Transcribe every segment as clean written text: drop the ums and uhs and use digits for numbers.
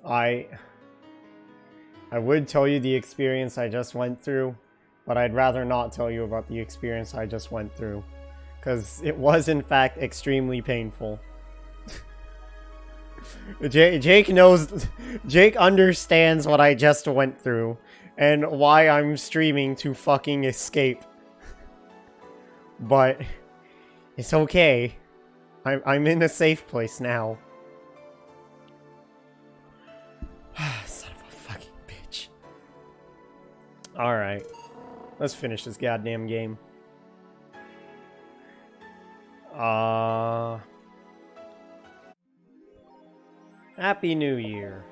I would tell you the experience I just went through, but I'd rather not tell you about the experience I just went through, because it was in fact extremely painful. Jake knows, Jake understands what I just went through, and why I'm streaming to fucking escape. But it's okay. I'm in a safe place now. Son of a fucking bitch. Alright. Let's finish this goddamn game. Happy New Year.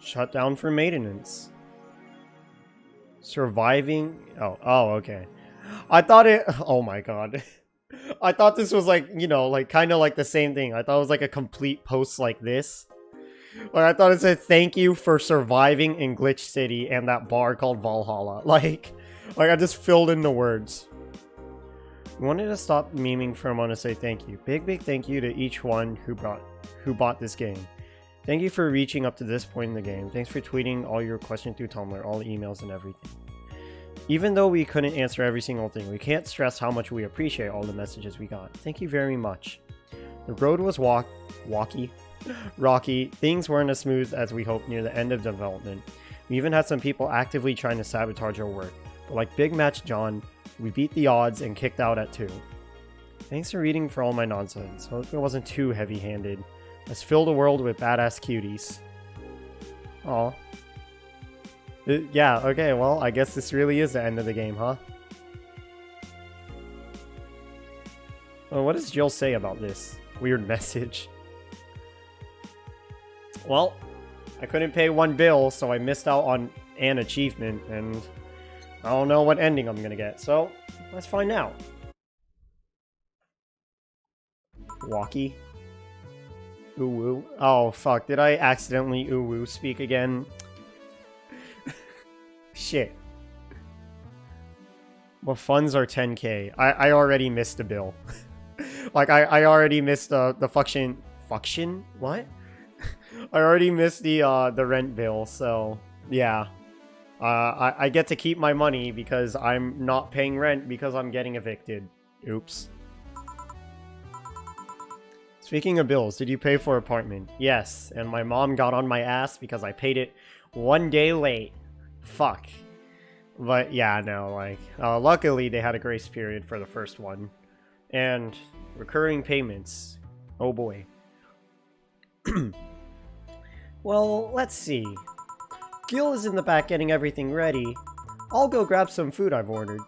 Shut down for maintenance. Surviving? Oh, okay. I thought it... Oh my god. I thought this was like, you know, like kind of like the same thing. I thought it was like a complete post like this. Like I thought it said thank you for surviving in Glitch City and that bar called Valhalla. Like I just filled in the words. I wanted to stop memeing for a moment to say thank you. Big thank you to each one who bought this game. Thank you for reaching up to this point in the game. Thanks for tweeting all your questions through Tumblr, all the emails and everything. Even though we couldn't answer every single thing, we can't stress how much we appreciate all the messages we got. Thank you very much. The road was rocky. Things weren't as smooth as we hoped near the end of development. We even had some people actively trying to sabotage our work. But like Big Match John, we beat the odds and kicked out at 2. Thanks for reading for all my nonsense. Hope it wasn't too heavy-handed. Let's fill the world with badass cuties. Aw. Yeah, okay, well, I guess this really is the end of the game, huh? Well, what does Jill say about this? Weird message. Well, I couldn't pay one bill, so I missed out on an achievement, and I don't know what ending I'm gonna get, so let's find out. Walkie. Ooh-woo. Oh, fuck. Did I accidentally ooh-woo speak again? Shit. Well, funds are 10k. I already missed a bill. Like, I already missed the function... Function? What? I already missed the rent bill, so... Yeah. I get to keep my money because I'm not paying rent because I'm getting evicted. Oops. Speaking of bills, did you pay for apartment? Yes, and my mom got on my ass because I paid it 1 day late. Fuck. But yeah, no, like, luckily they had a grace period for the first one. And recurring payments. Oh boy. Well, let's see. Gil is in the back getting everything ready. I'll go grab some food I've ordered.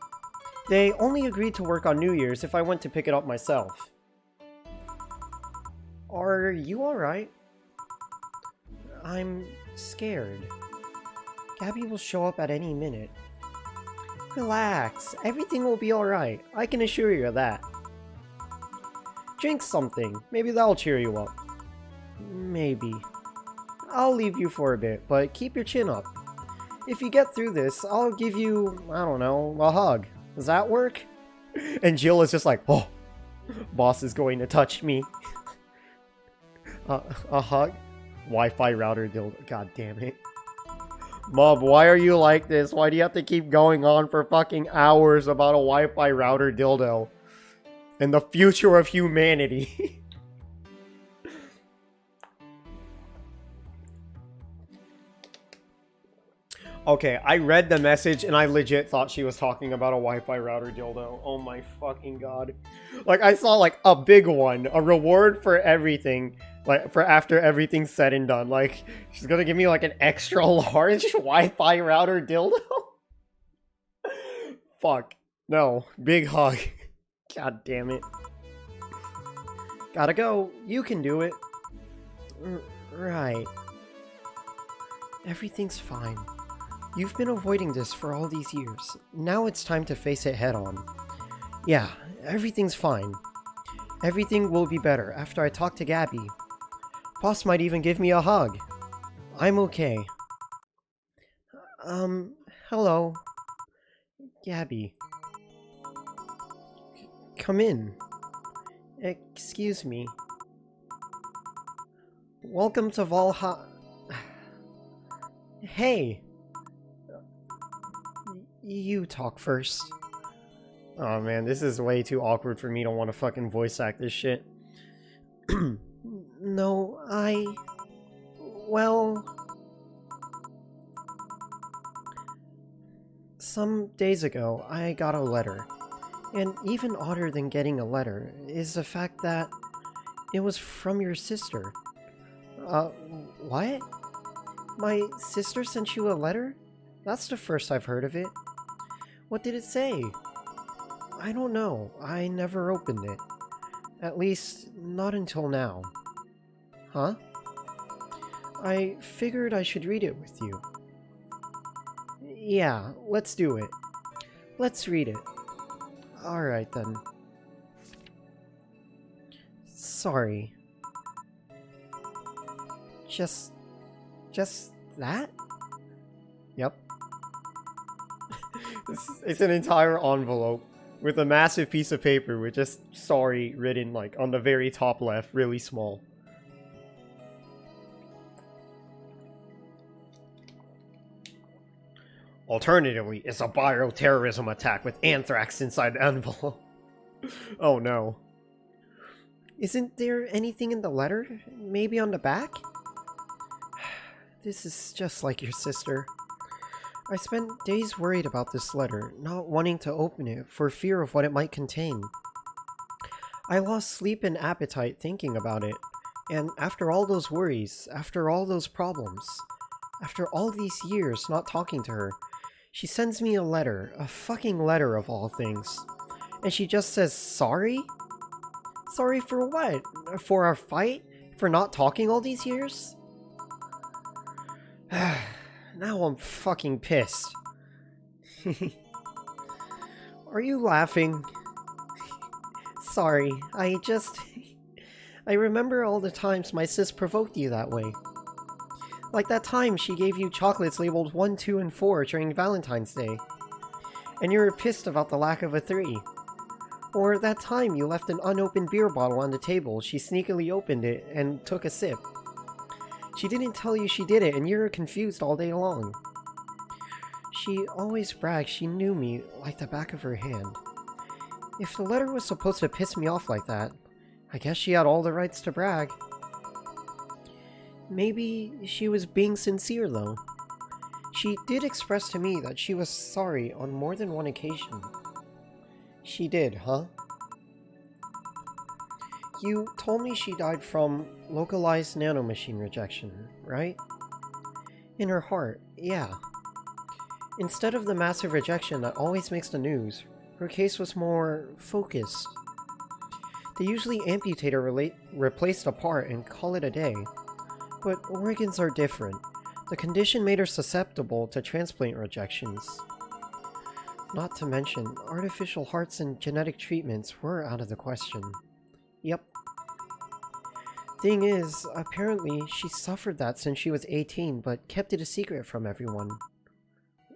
They only agreed to work on New Year's if I went to pick it up myself. Are you alright? I'm scared. Gabby will show up at any minute. Relax, everything will be alright. I can assure you of that. Drink something, maybe that'll cheer you up. Maybe. I'll leave you for a bit, but keep your chin up. If you get through this, I'll give you, I don't know, a hug. Does that work? And Jill is just like, oh, boss is going to touch me. A hug? Wi-Fi router dildo. God damn it. Mom, why are you like this? Why do you have to keep going on for fucking hours about a Wi-Fi router dildo? And the future of humanity. Okay, I read the message and I legit thought she was talking about a Wi-Fi router dildo. Oh my fucking god. Like, I saw like a big one. A reward for everything. Like, for after everything's said and done. Like, she's gonna give me like an extra large Wi-Fi router dildo? Fuck. No. Big hug. God damn it. Gotta go. You can do it. Right. Everything's fine. You've been avoiding this for all these years. Now it's time to face it head on. Yeah, everything's fine. Everything will be better after I talk to Gabby. Boss might even give me a hug. I'm okay. Hello. Gabby. Come in. Excuse me. Welcome to Valhalla. Hey! You talk first. Oh man, this is way too awkward for me to want to fucking voice act this shit. No, well... Some days ago, I got a letter. And even odder than getting a letter is the fact that it was from your sister. What? My sister sent you a letter? That's the first I've heard of it. What did it say? I don't know. I never opened it. At least, not until now. Huh? I figured I should read it with you. Yeah, let's do it. Let's read it. Alright then. Sorry. Just that? Yep. It's an entire envelope with a massive piece of paper with just sorry written like on the very top left, really small. Alternatively, it's a bioterrorism attack with anthrax inside the envelope. Oh no. Isn't there anything in the letter? Maybe on the back? This is just like your sister. I spent days worried about this letter, not wanting to open it for fear of what it might contain. I lost sleep and appetite thinking about it, and after all those worries, after all those problems, after all these years not talking to her, she sends me a letter, a fucking letter of all things. And she just says, sorry? Sorry for what? For our fight? For not talking all these years? Now I'm fucking pissed. Are you laughing? Sorry, I remember all the times my sis provoked you that way. Like that time she gave you chocolates labeled 1, 2, and 4 during Valentine's Day. And you were pissed about the lack of a 3. Or that time you left an unopened beer bottle on the table, she sneakily opened it and took a sip. She didn't tell you she did it and you were confused all day long. She always bragged she knew me like the back of her hand. If the letter was supposed to piss me off like that, I guess she had all the rights to brag. Maybe she was being sincere, though. She did express to me that she was sorry on more than one occasion. She did, huh? You told me she died from localized nanomachine rejection, right? In her heart, yeah. Instead of the massive rejection that always makes the news, her case was more focused. They usually amputate or replace the part and call it a day. But organs are different. The condition made her susceptible to transplant rejections. Not to mention, artificial hearts and genetic treatments were out of the question. Yep. Thing is, apparently she suffered that since she was 18, but kept it a secret from everyone.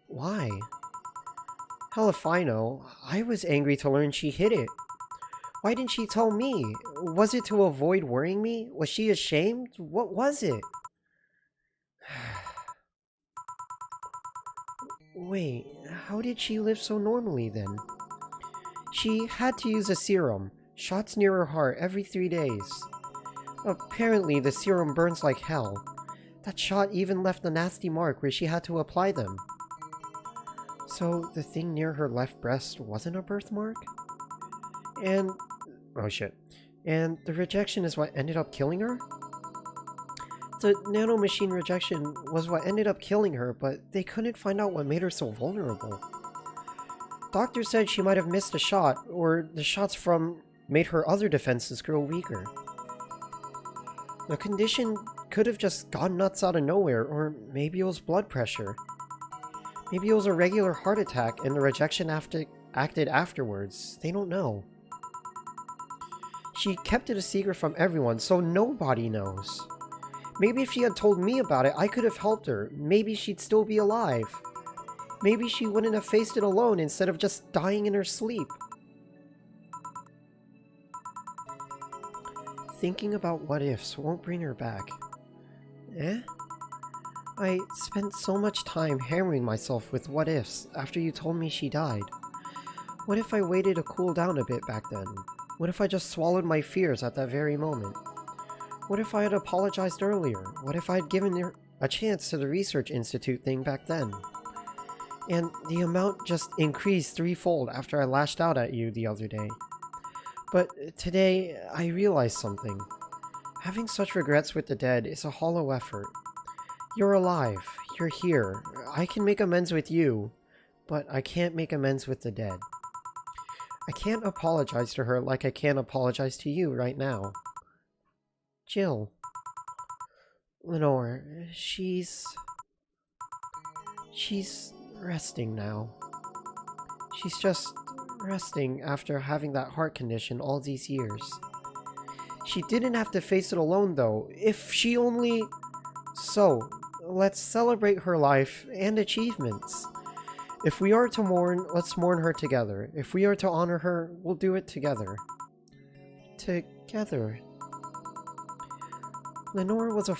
Why? Hell if I know. I was angry to learn she hid it. Why didn't she tell me? Was it to avoid worrying me? Was she ashamed? What was it? Wait, how did she live so normally then? She had to use a serum, shots near her heart every 3 days. Apparently the serum burns like hell. That shot even left a nasty mark where she had to apply them. So the thing near her left breast wasn't a birthmark? And... oh shit. And the rejection is what ended up killing her? The nanomachine rejection was what ended up killing her, but they couldn't find out what made her so vulnerable. Doctors said she might have missed a shot, or the shots from made her other defenses grow weaker. The condition could have just gone nuts out of nowhere, or maybe it was blood pressure. Maybe it was a regular heart attack and the rejection acted afterwards. They don't know. She kept it a secret from everyone, so nobody knows. Maybe if she had told me about it, I could have helped her. Maybe she'd still be alive. Maybe she wouldn't have faced it alone instead of just dying in her sleep. thinking about what ifs won't bring her back. Eh? I spent so much time hammering myself with what ifs after you told me she died. What if I waited to cool down a bit back then? What if I just swallowed my fears at that very moment? What if I had apologized earlier? What if I had given her a chance to the Research Institute thing back then? And the amount just increased threefold after I lashed out at you the other day. But today, I realized something. Having such regrets with the dead is a hollow effort. You're alive. You're here. I can make amends with you, but I can't make amends with the dead. I can't apologize to her like I can't apologize to you right now. Jill. Lenore, she's resting now. She's just resting after having that heart condition all these years. She didn't have to face it alone, though. If she only... So, let's celebrate her life and achievements. If we are to mourn, let's mourn her together. If we are to honor her, we'll do it together. Together. Lenore was a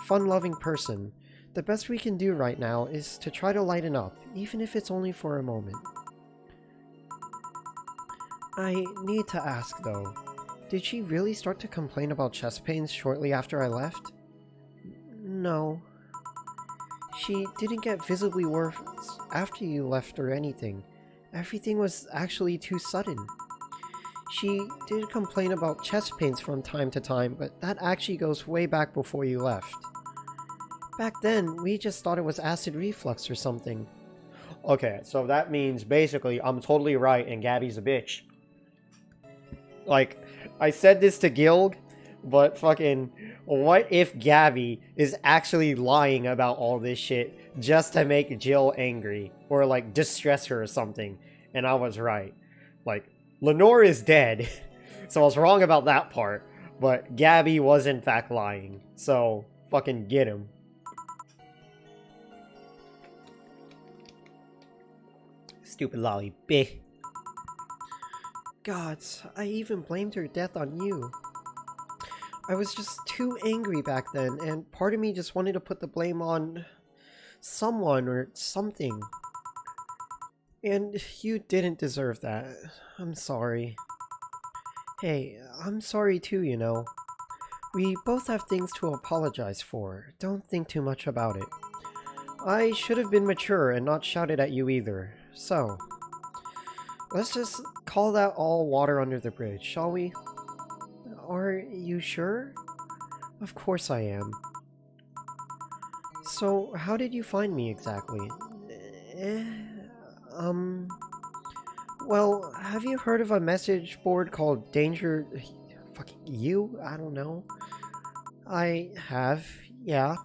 fun-loving person. The best we can do right now is to try to lighten up, even if it's only for a moment. I need to ask, though. Did she really start to complain about chest pains shortly after I left? No. She didn't get visibly worse after you left or anything. Everything was actually too sudden. She did complain about chest pains from time to time, but that actually goes way back before you left. Back then, we just thought it was acid reflux or something. Okay, so that means basically I'm totally right and Gabby's a bitch. Like, I said this to Gilg, but fucking, what if Gabby is actually lying about all this shit just to make Jill angry? Or, like, distress her or something. And I was right. Like, Lenore is dead, so I was wrong about that part. But Gabby was in fact lying. So, fucking get him. Stupid lolly bitch. Gods, I even blamed her death on you. I was just too angry back then, and part of me just wanted to put the blame on someone or something. And you didn't deserve that. I'm sorry. Hey, I'm sorry too, you know. We both have things to apologize for. Don't think too much about it. I should have been mature and not shouted at you either. So, let's just call that all water under the bridge, shall we? Are you sure? Of course I am. So, how did you find me exactly? Well, have you heard of a message board called Danger... Fucking you? I don't know. I have, yeah.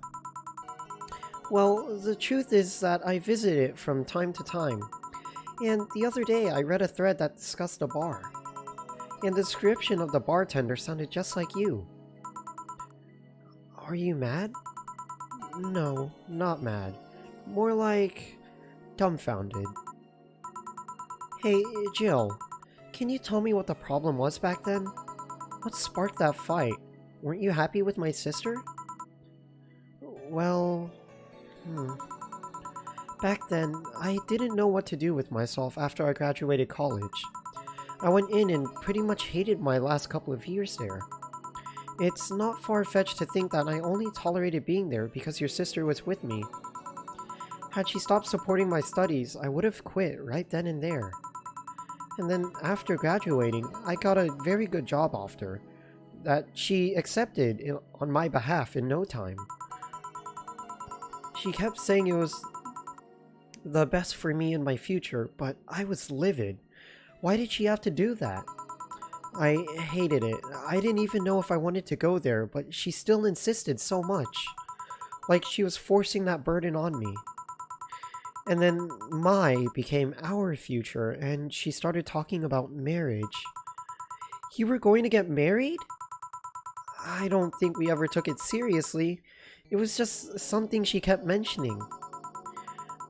Well, the truth is that I visit it from time to time. And the other day I read a thread that discussed a bar. And the description of the bartender sounded just like you. Are you mad? No, not mad. More like... dumbfounded. Hey, Jill, can you tell me what the problem was back then? What sparked that fight? Weren't you happy with my sister? Well... Back then, I didn't know what to do with myself after I graduated college. I went in and pretty much hated my last couple of years there. It's not far-fetched to think that I only tolerated being there because your sister was with me. Had she stopped supporting my studies, I would have quit right then and there. And then after graduating, I got a very good job offer that she accepted on my behalf in no time. She kept saying it was the best for me and my future, but I was livid. Why did she have to do that? I hated it. I didn't even know if I wanted to go there, but she still insisted so much. Like she was forcing that burden on me. And then my became our future, and she started talking about marriage. You were going to get married? I don't think we ever took it seriously. It was just something she kept mentioning.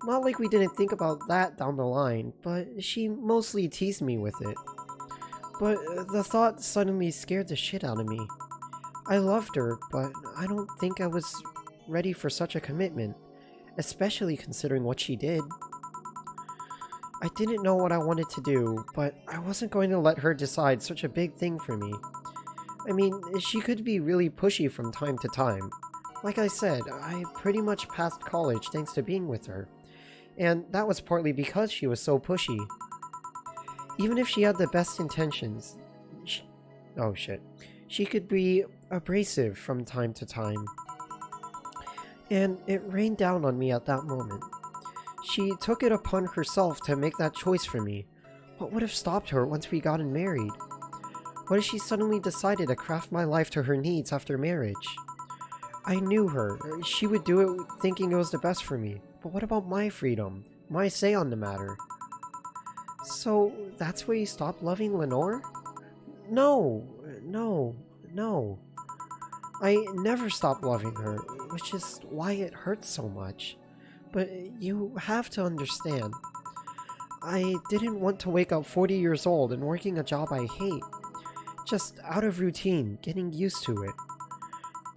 Not like we didn't think about that down the line, but she mostly teased me with it. But the thought suddenly scared the shit out of me. I loved her, but I don't think I was ready for such a commitment, especially considering what she did. I didn't know what I wanted to do, but I wasn't going to let her decide such a big thing for me. I mean, she could be really pushy from time to time. Like I said, I pretty much passed college thanks to being with her, and that was partly because she was so pushy. Even if she had the best intentions, oh shit, she could be abrasive from time to time. And it rained down on me at that moment. She took it upon herself to make that choice for me. What would have stopped her once we gotten married? What if she suddenly decided to craft my life to her needs after marriage? I knew her. She would do it thinking it was the best for me. But what about my freedom? My say on the matter? So, that's where you stopped loving Lenore? No, no. I never stopped loving her, which is why it hurts so much. But you have to understand. I didn't want to wake up 40 years old and working a job I hate. Just out of routine, getting used to it.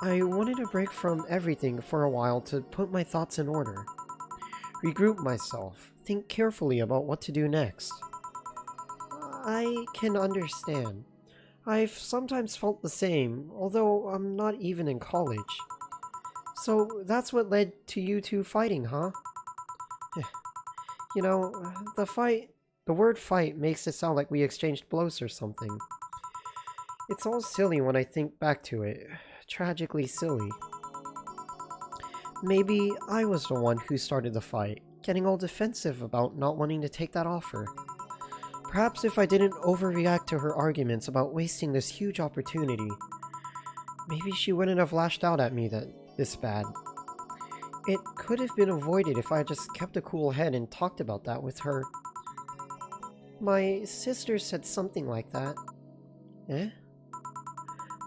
I wanted a break from everything for a while to put my thoughts in order. Regroup myself, think carefully about what to do next. I can understand. I've sometimes felt the same, although I'm not even in college. So that's what led to you two fighting, huh? You know, the word fight makes it sound like we exchanged blows or something. It's all silly when I think back to it. Tragically silly. Maybe I was the one who started the fight, getting all defensive about not wanting to take that offer. Perhaps if I didn't overreact to her arguments about wasting this huge opportunity, maybe she wouldn't have lashed out at me this bad. It could have been avoided if I just kept a cool head and talked about that with her. My sister said something like that. Eh?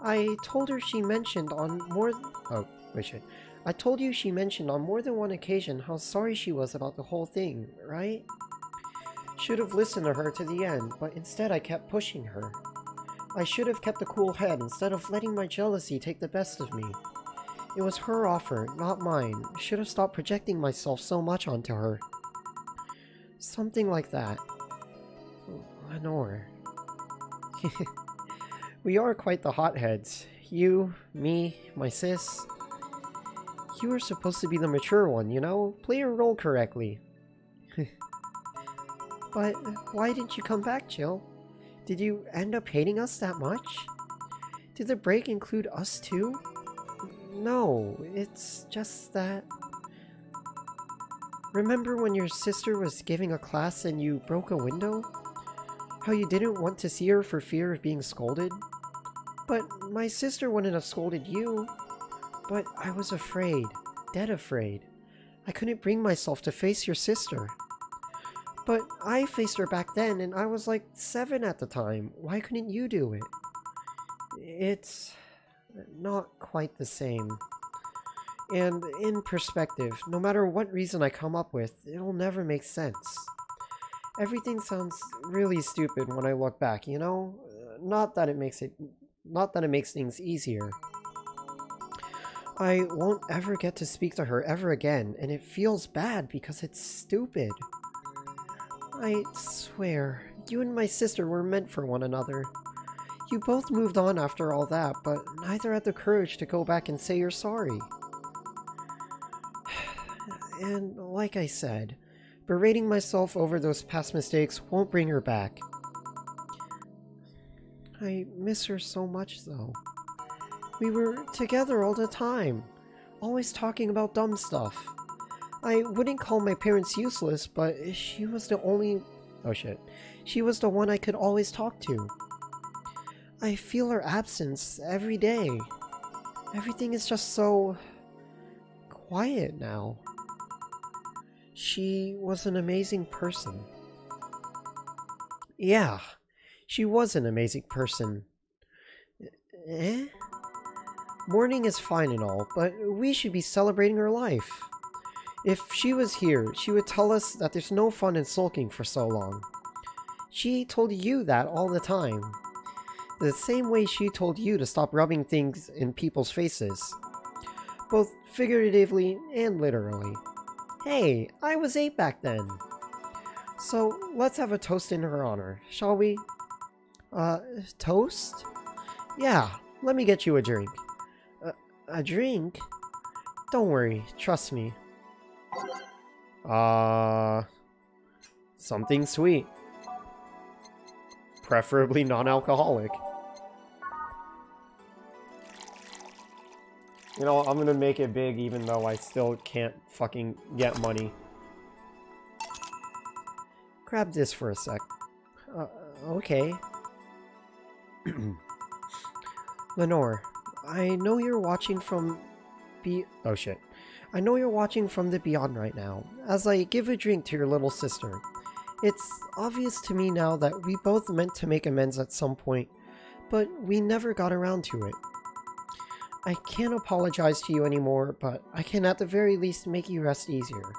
I told her she mentioned on more... Oh, wait, shit. I told you she mentioned on more than one occasion how sorry she was about the whole thing, right? Should have listened to her to the end, but instead I kept pushing her. I should have kept a cool head instead of letting my jealousy take the best of me. It was her offer, not mine. Should have stopped projecting myself so much onto her. Something like that. Lenore. We are quite the hotheads. You, me, my sis. You were supposed to be the mature one, you know? Play your role correctly. But why didn't you come back, Jill? Did you end up hating us that much? Did the break include us too? No, it's just that... Remember when your sister was giving a class and you broke a window? How you didn't want to see her for fear of being scolded? But my sister wouldn't have scolded you. But I was afraid, dead afraid. I couldn't bring myself to face your sister. But I faced her back then and I was like 7 at the time. Why couldn't you do it? It's not quite the same. And in perspective, no matter what reason I come up with, it'll never make sense. Everything sounds really stupid when I look back, you know? Not that it makes things easier. I won't ever get to speak to her ever again, and it feels bad because it's stupid. I swear, you and my sister were meant for one another. You both moved on after all that, but neither had the courage to go back and say you're sorry. And like I said, berating myself over those past mistakes won't bring her back. I miss her so much, though. We were together all the time, always talking about dumb stuff. I wouldn't call my parents useless, but she was the only... Oh shit. She was the one I could always talk to. I feel her absence every day. Everything is just so... quiet now. She was an amazing person. Yeah, she was an amazing person. Eh? Mourning is fine and all, but we should be celebrating her life. If she was here, she would tell us that there's no fun in sulking for so long. She told you that all the time. the same way she told you to stop rubbing things in people's faces. Both figuratively and literally. Hey, I was 8 back then. So, let's have a toast in her honor, shall we? Toast? Yeah, let me get you a drink. A drink? Don't worry, trust me. Something sweet. Preferably non-alcoholic. You know, I'm gonna make it big even though I still can't fucking get money. Grab this for a sec. Okay. Lenore, I know you're watching from oh shit. I know you're watching from the beyond right now, as I give a drink to your little sister. It's obvious to me now that we both meant to make amends at some point, but we never got around to it. I can't apologize to you anymore, but I can at the very least make you rest easier.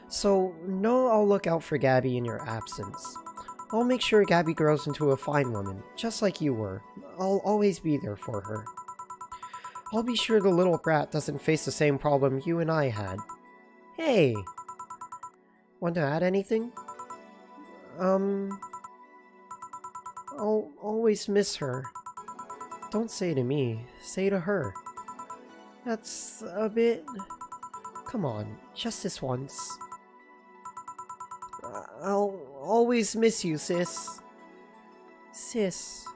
So, no, I'll look out for Gabby in your absence. I'll make sure Gabby grows into a fine woman, just like you were. I'll always be there for her. I'll be sure the little brat doesn't face the same problem you and I had. Hey! Want to add anything? I'll always miss her. Don't say to me, say to her. That's a bit... Come on, just this once. I'll always miss you, sis. Sis,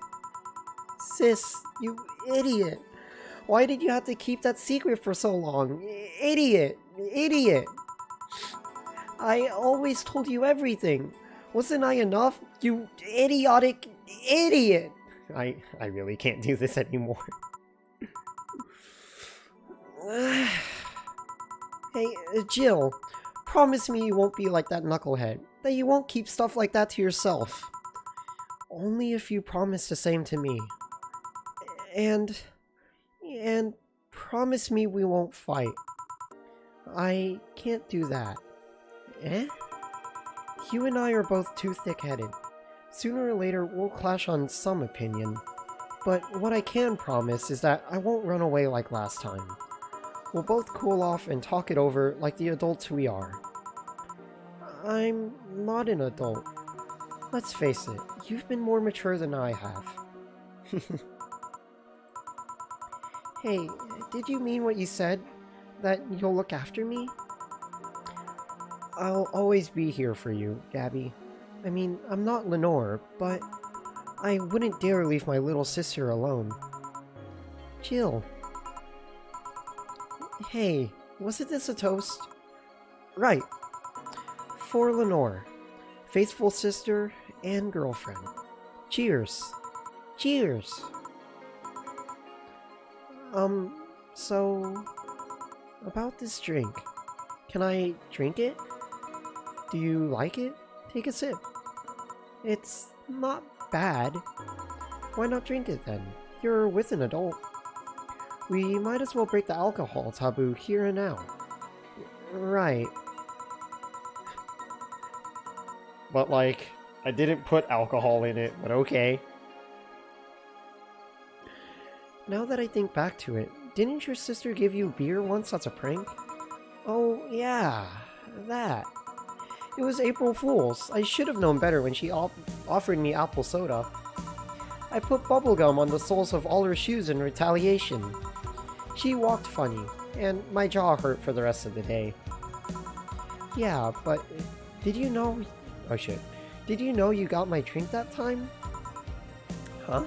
you idiot. Why did you have to keep that secret for so long? Idiot. I always told you everything. Wasn't I enough? You idiotic idiot. I really can't do this anymore. Hey, Jill, promise me you won't be like that knucklehead. That you won't keep stuff like that to yourself. Only if you promise the same to me. And promise me we won't fight. I can't do that. Eh? You and I are both too thick-headed. Sooner or later, we'll clash on some opinion. But what I can promise is that I won't run away like last time. We'll both cool off and talk it over like the adults we are. I'm not an adult. Let's face it, you've been more mature than I have. Hey, did you mean what you said? That you'll look after me? I'll always be here for you, Gabby. I mean, I'm not Lenore, but I wouldn't dare leave my little sister alone. Jill. Hey, wasn't this a toast? Right. For Lenore. Faithful sister and girlfriend. Cheers. Cheers. So... about this drink. Can I drink it? Do you like it? Take a sip. It's not bad. Why not drink it then? You're with an adult. We might as well break the alcohol taboo here and now. Right. But like, I didn't put alcohol in it, but okay. Now that I think back to it, didn't your sister give you beer once as a prank? Oh, yeah, that. It was April Fool's. I should have known better when she offered me apple soda. I put bubblegum on the soles of all her shoes in retaliation. She walked funny, and my jaw hurt for the rest of the day. Yeah, but did you know... Oh shit. Did you know you got my drink that time? Huh?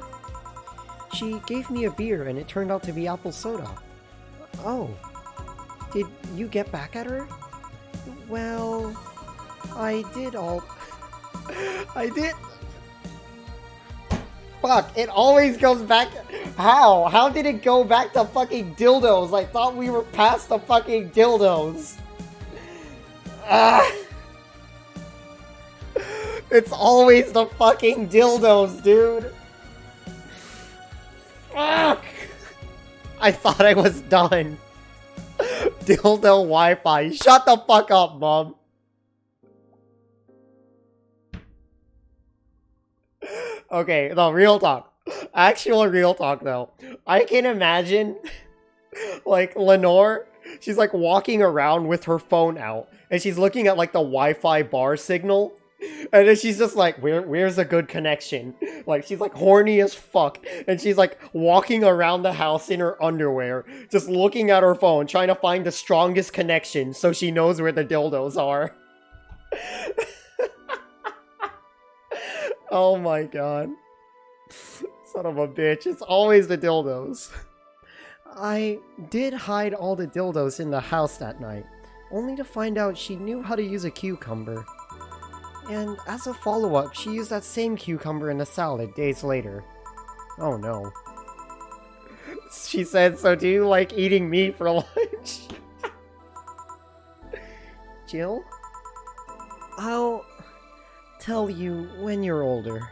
She gave me a beer and it turned out to be apple soda. Oh. Did you get back at her? Well... I did all... I did... Fuck, it always goes back... How? How did it go back to fucking dildos? I thought we were past the fucking dildos. It's always the fucking dildos, dude. Fuck! I thought I was done. Dildo Wi-Fi. Shut the fuck up, Mom. Okay, no, real talk. Actual real talk though. I can imagine like Lenore, she's like walking around with her phone out and she's looking at like the Wi-Fi bar signal. And then she's just like, where's a good connection? Like she's like horny as fuck. And she's like walking around the house in her underwear, just looking at her phone, trying to find the strongest connection so she knows where the dildos are. Oh my god. Son of a bitch. It's always the dildos. I did hide all the dildos in the house that night, only to find out she knew how to use a cucumber. And as a follow-up, she used that same cucumber in a salad days later. Oh no. She said, so do you like eating meat for lunch? Jill? I'll tell you when you're older.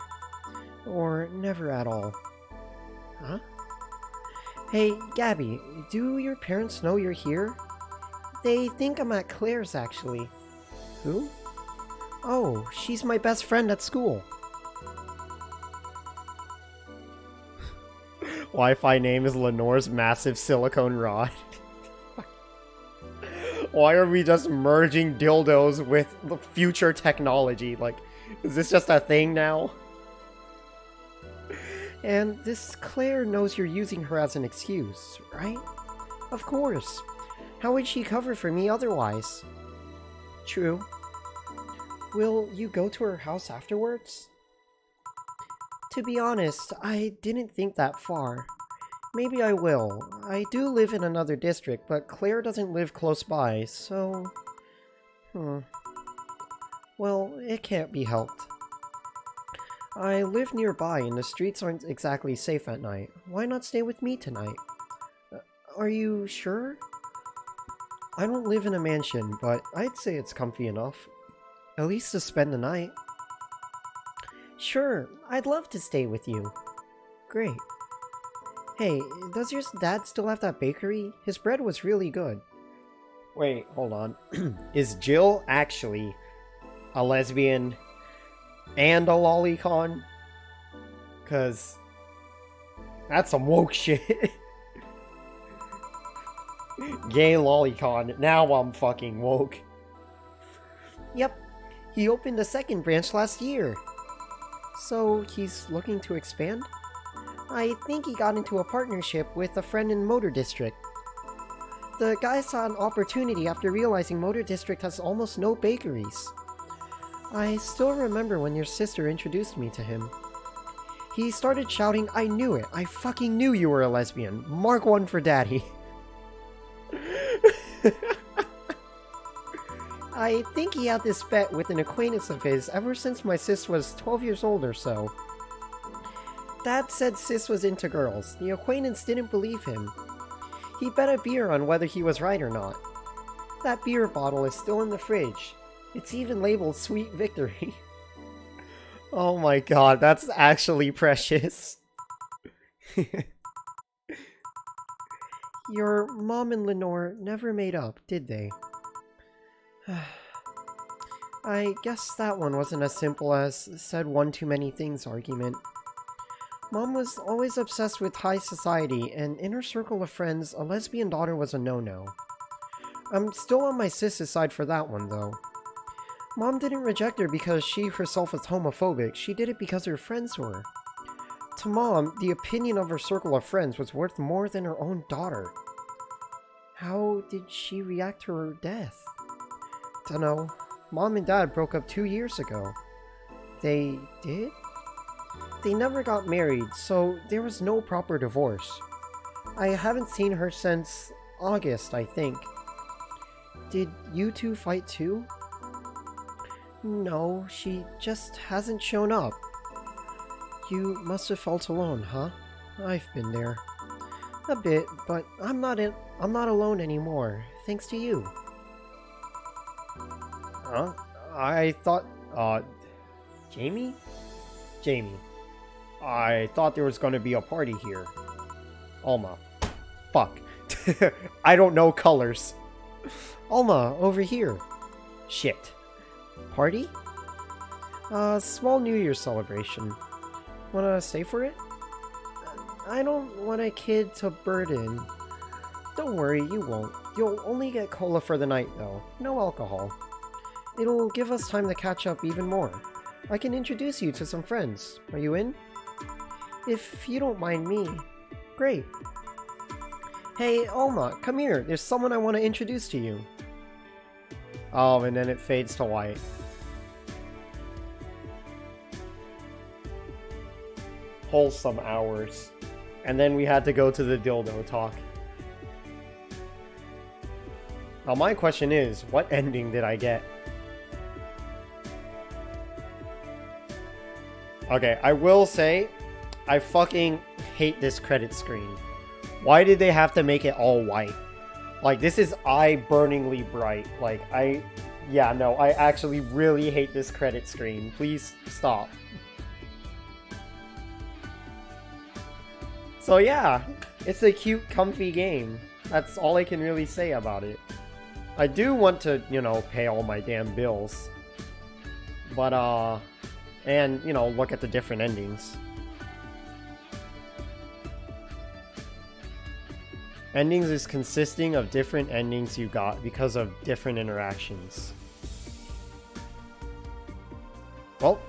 Or never at all. Huh? Hey, Gabby, do your parents know you're here? They think I'm at Claire's, actually. Who? Oh, she's my best friend at school. Wi-Fi name is Lenore's massive silicone rod. Why are we just merging dildos with the future technology? Like, is this just a thing now? And this Claire knows you're using her as an excuse, right? Of course. How would she cover for me otherwise? True. Will you go to her house afterwards? To be honest, I didn't think that far. Maybe I will. I do live in another district, but Claire doesn't live close by, so... Well, it can't be helped. I live nearby and the streets aren't exactly safe at night. Why not stay with me tonight? Are you sure? I don't live in a mansion, but I'd say it's comfy enough. At least to spend the night. Sure, I'd love to stay with you. Great. Hey, does your dad still have that bakery? His bread was really good. Wait, hold on. Is Jill actually a lesbian and a lolicon? Cause that's some woke shit. Gay lolicon. Now I'm fucking woke. Yep. He opened a second branch last year. So he's looking to expand? I think he got into a partnership with a friend in Motor District. The guy saw an opportunity after realizing Motor District has almost no bakeries. I still remember when your sister introduced me to him. He started shouting, I knew it. I fucking knew you were a lesbian. Mark 1 for daddy. I think he had this bet with an acquaintance of his ever since my sis was 12 years old or so. Dad said sis was into girls. The acquaintance didn't believe him. He bet a beer on whether he was right or not. That beer bottle is still in the fridge. It's even labeled Sweet Victory. Oh my god, that's actually precious. Your mom and Lenore never made up, did they? I guess that one wasn't as simple as said one too many things argument. Mom was always obsessed with high society, and in her circle of friends, a lesbian daughter was a no-no. I'm still on my sis's side for that one, though. Mom didn't reject her because she herself was homophobic, she did it because her friends were. To Mom, the opinion of her circle of friends was worth more than her own daughter. How did she react to her death? Dunno. Mom and Dad broke up 2 years ago. They did? They never got married, so there was no proper divorce. I haven't seen her since August, I think. Did you two fight too? No, she just hasn't shown up. You must have felt alone, huh? I've been there. A bit, but I'm not alone anymore, thanks to you. Huh? I thought, Jamie? Jamie. I thought there was gonna be a party here. Alma. Fuck. I don't know colors. Alma, over here. Shit. Party? Small New Year's celebration. Wanna stay for it? I don't want a kid to burden. Don't worry, you won't. You'll only get cola for the night, though. No alcohol. It'll give us time to catch up even more. I can introduce you to some friends. Are you in? If you don't mind me. Great. Hey, Alma, come here. There's someone I want to introduce to you. Oh, and then it fades to white. Wholesome hours. And then we had to go to the dildo talk. Now my question is, what ending did I get? Okay, I will say, I fucking hate this credit screen. Why did they have to make it all white? Like, this is eye-burningly bright. Like, yeah, no, I actually really hate this credit screen. Please stop. So yeah, it's a cute, comfy game. That's all I can really say about it. I do want to, you know, pay all my damn bills. But, and, you know, look at the different endings. Endings is consisting of different endings you got because of different interactions. Well.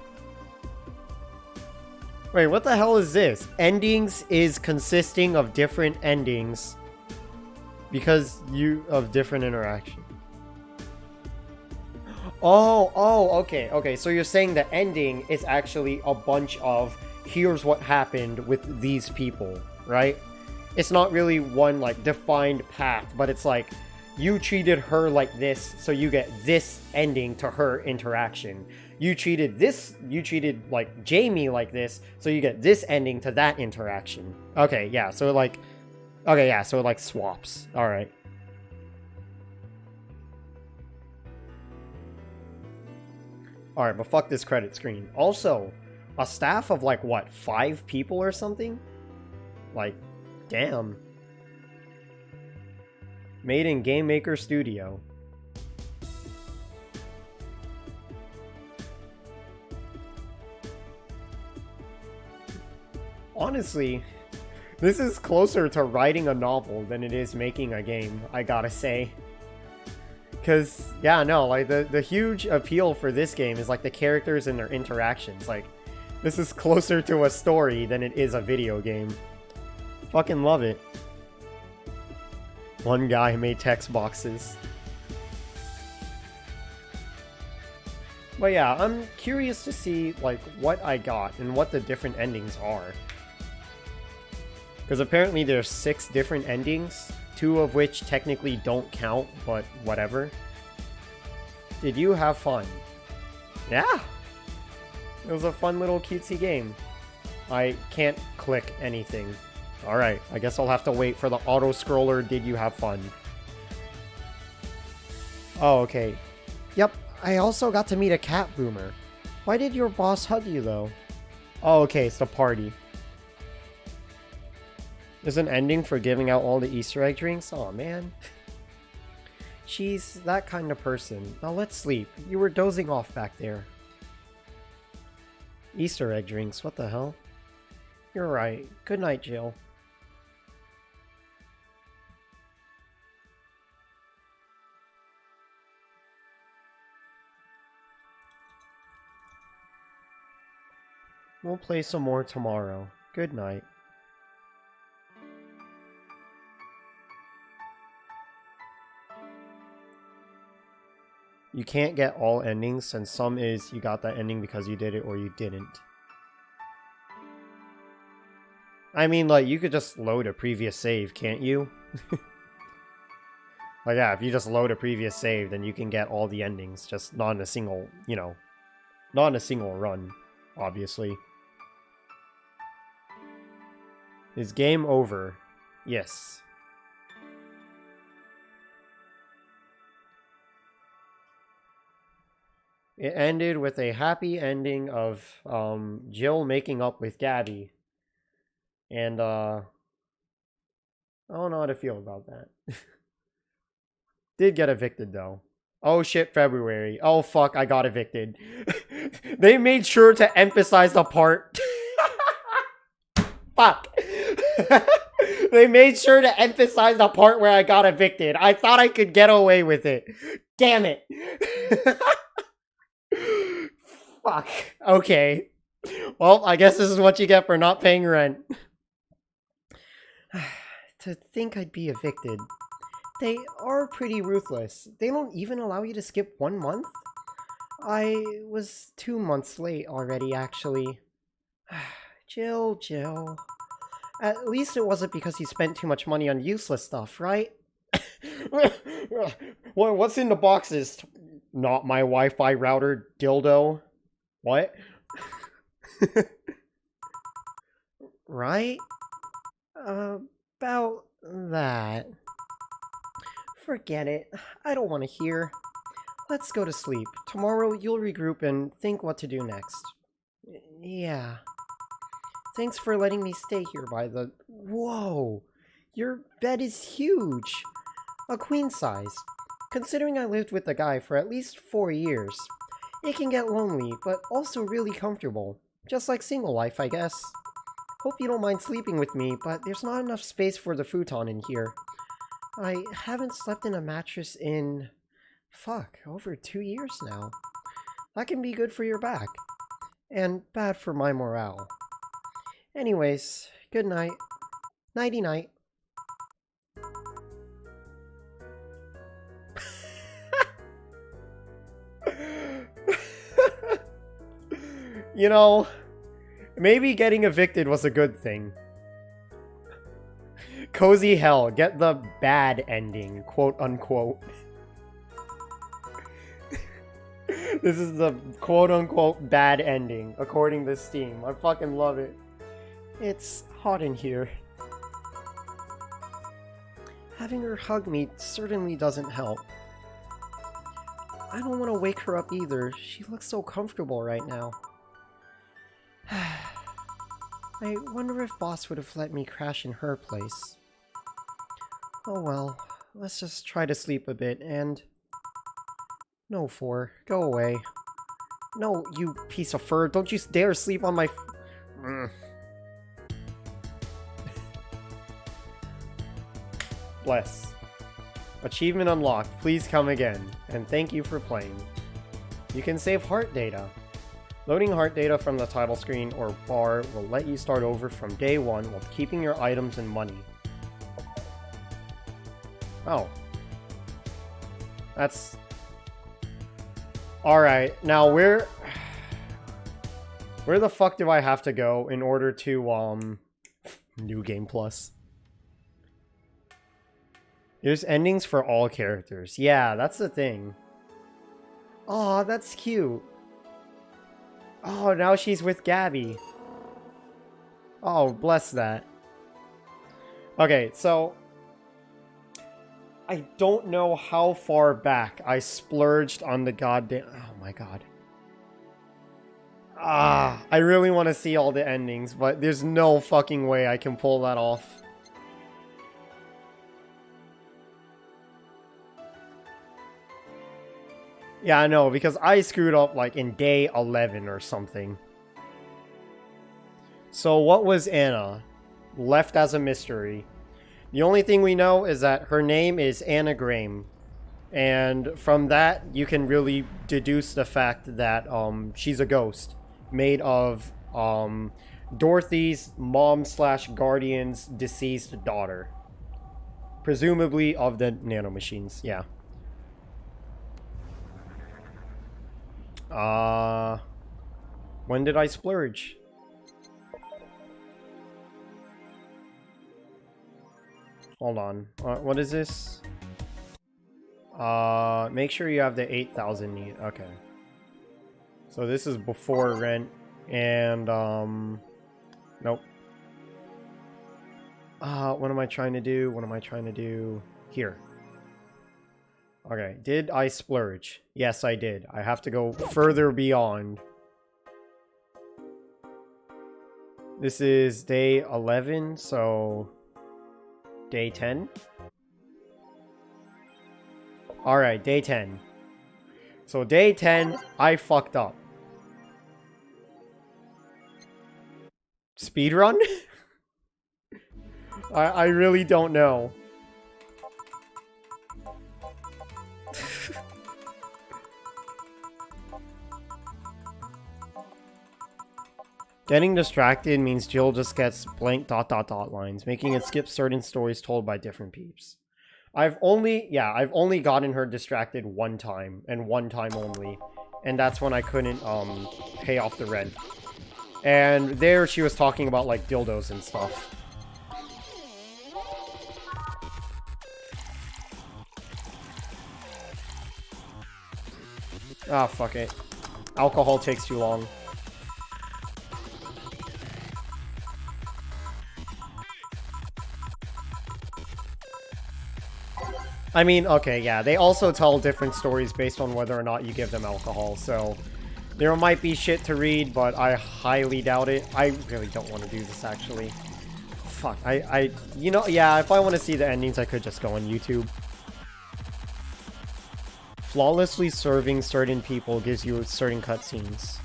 Wait, what the hell is this? Endings is consisting of different endings because of different interaction. Okay. So you're saying the ending is actually a bunch of here's what happened with these people, right? It's not really one like defined path, but it's like you treated her like this, so you get this ending to her interaction. You treated like Jamie like this, so you get this ending to that interaction. Okay, yeah, so it like swaps. Alright. Alright, but fuck this credit screen. Also, a staff of like, what, 5 people or something? Like, damn. Made in Game Maker Studio. Honestly, this is closer to writing a novel than it is making a game, I gotta say. Because, yeah, no, like, the huge appeal for this game is, like, the characters and their interactions. Like, this is closer to a story than it is a video game. Fucking love it. One guy made text boxes. But yeah, I'm curious to see, like, what I got and what the different endings are. Because apparently there's 6 different endings, 2 of which technically don't count, but whatever. Did you have fun? Yeah! It was a fun little cutesy game. I can't click anything. Alright, I guess I'll have to wait for the auto-scroller did you have fun. Oh, okay. Yep, I also got to meet a cat boomer. Why did your boss hug you, though? Oh, okay, it's the party. There's an ending for giving out all the Easter egg drinks? Aw, man. She's that kind of person. Now let's sleep. You were dozing off back there. Easter egg drinks, what the hell? You're right. Good night, Jill. We'll play some more tomorrow. Good night. You can't get all endings, and some is you got that ending because you did it or you didn't. I mean, like, you could just load a previous save, can't you? Like, yeah, if you just load a previous save, then you can get all the endings, just not in a single, you know, not in a single run, obviously. Is game over? Yes. It ended with a happy ending of Jill making up with Gabby. And I don't know how to feel about that. Did get evicted though. Oh shit, February. Oh fuck, I got evicted. They made sure to emphasize the part. Fuck. They made sure to emphasize the part where I got evicted. I thought I could get away with it. Damn it. Fuck. Okay. Well, I guess this is what you get for not paying rent. To think I'd be evicted. They are pretty ruthless. They don't even allow you to skip 1 month? I was 2 months late already, actually. Jill. At least it wasn't because you spent too much money on useless stuff, right? What's in the boxes? Not my Wi-Fi router, dildo. What? Right? About that. Forget it. I don't want to hear. Let's go to sleep. Tomorrow you'll regroup and think what to do next. Yeah. Thanks for letting me stay here by the... Whoa! Your bed is huge! A queen size. Considering I lived with the guy for at least 4 years. It can get lonely, but also really comfortable. Just like single life, I guess. Hope you don't mind sleeping with me, but there's not enough space for the futon in here. I haven't slept in a mattress in... Fuck, over 2 years now. That can be good for your back. And bad for my morale. Anyways, good night. Nighty-night. You know, maybe getting evicted was a good thing. Cozy hell, get the bad ending, quote unquote. This is the quote unquote bad ending, according to Steam. I fucking love it. It's hot in here. Having her hug me certainly doesn't help. I don't want to wake her up either. She looks so comfortable right now. I wonder if Boss would have let me crash in her place. Oh well, let's just try to sleep a bit and... No, 4. Go away. No, you piece of fur. Don't you dare sleep on my... Bless. Achievement unlocked. Please come again. And thank you for playing. You can save heart data. Loading heart data from the title screen or bar will let you start over from day 1 while keeping your items and money. Oh. That's... Alright, now where the fuck do I have to go in order to, New Game Plus? There's endings for all characters. Yeah, that's the thing. Aw, that's cute. Oh, now she's with Gabby. Oh, bless that. Okay, so... I don't know how far back I splurged on the goddamn... Oh my god. I really want to see all the endings, but there's no fucking way I can pull that off. Yeah, I know, because I screwed up like in day 11 or something. So what was Anna? Left as a mystery. The only thing we know is that her name is Anna Graham. And from that, you can really deduce the fact that she's a ghost. Made of Dorothy's mom/guardian's deceased daughter. Presumably of the nanomachines, yeah. When did I splurge? Hold on. What is this? Make sure you have the 8,000 need. Okay. So this is before rent and nope. What am I trying to do? What am I trying to do? Here. Okay, did I splurge? Yes, I did. I have to go further beyond. This is day 11, so day 10? Alright, day 10. So day 10, I fucked up. Speedrun? I really don't know. Getting distracted means Jill just gets blank ... lines, making it skip certain stories told by different peeps. I've only gotten her distracted one time, and one time only. And that's when I couldn't, pay off the rent. And there she was talking about, like, dildos and stuff. Ah, fuck it. Alcohol takes too long. I mean, okay, yeah, they also tell different stories based on whether or not you give them alcohol, so there might be shit to read, but I highly doubt it. I really don't want to do this, actually. Fuck, you know, yeah, if I want to see the endings, I could just go on YouTube. Flawlessly serving certain people gives you certain cutscenes.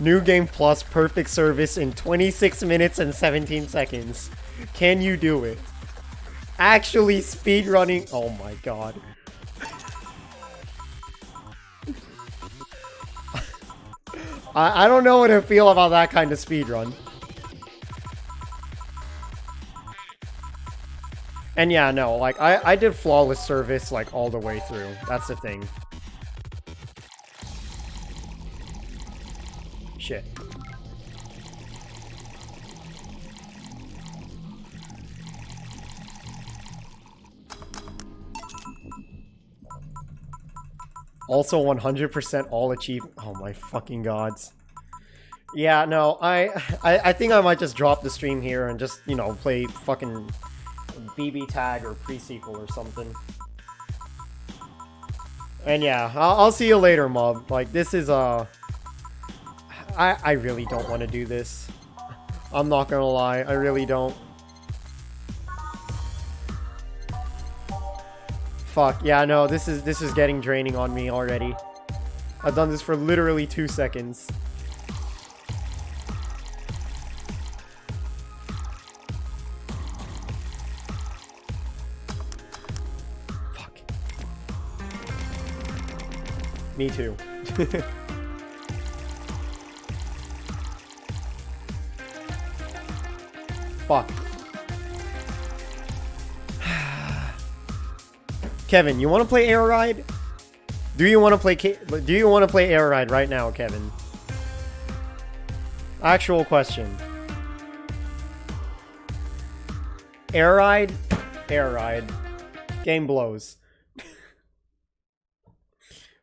New Game Plus, perfect service in 26 minutes and 17 seconds. Can you do it? Actually speedrunning. Oh my god. I don't know what to feel about that kind of speedrun. And yeah, no, like, I did flawless service, like, all the way through. That's the thing. Shit. Also 100% all achieve. Oh my fucking gods. Yeah, no, I think I might just drop the stream here and just, you know, play fucking BB Tag or pre-sequel or something. And yeah, I'll see you later, mob. Like, this is, I really don't want to do this. I'm not gonna lie, I really don't. Fuck, yeah, no, this is getting draining on me already. I've done this for literally 2 seconds. Fuck. Me too. Fuck. Kevin, you want to play Air Ride? Do you want to play Air Ride right now, Kevin? Actual question. Air Ride? Air Ride. Game blows.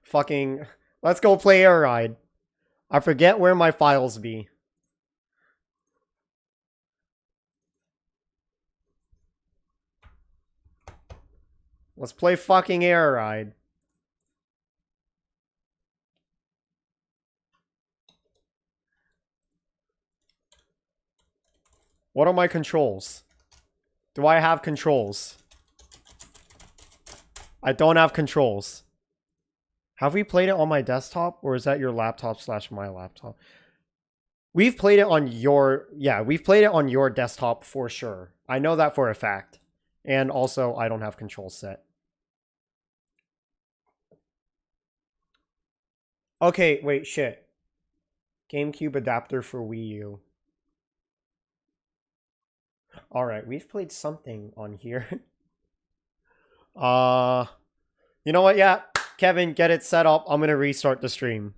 Fucking... Let's go play Air Ride. I forget where my files be. Let's play fucking Air Ride. What are my controls? Do I have controls? I don't have controls. Have we played it on my desktop? Or is that your laptop / my laptop? We've played it on your... Yeah, we've played it on your desktop for sure. I know that for a fact. And also, I don't have controls set. Okay, wait, shit. GameCube adapter for Wii U. Alright, we've played something on here. You know what? Yeah, Kevin, get it set up. I'm gonna restart the stream.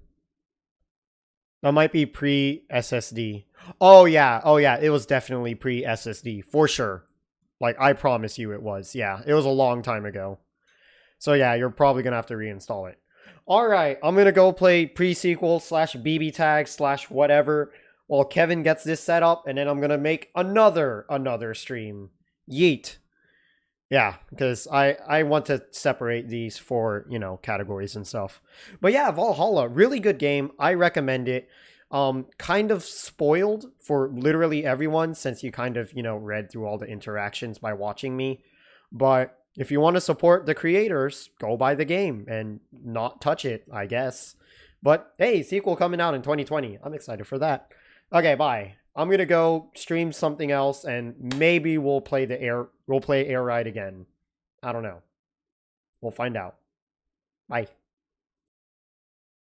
That might be pre-SSD. Oh yeah, it was definitely pre-SSD, for sure. Like, I promise you it was. Yeah, it was a long time ago. So yeah, you're probably gonna have to reinstall it. Alright, I'm gonna go play pre-sequel / BB tag / whatever while Kevin gets this set up, and then I'm gonna make another stream. Yeet. Yeah, because I want to separate these for, you know, categories and stuff. But yeah, Valhalla, really good game. I recommend it. Kind of spoiled for literally everyone since you kind of, you know, read through all the interactions by watching me. But if you want to support the creators, go buy the game and not touch it, I guess. But hey, sequel coming out in 2020. I'm excited for that. Okay, bye. I'm gonna go stream something else, and maybe we'll play Air Ride again. I don't know. We'll find out. Bye.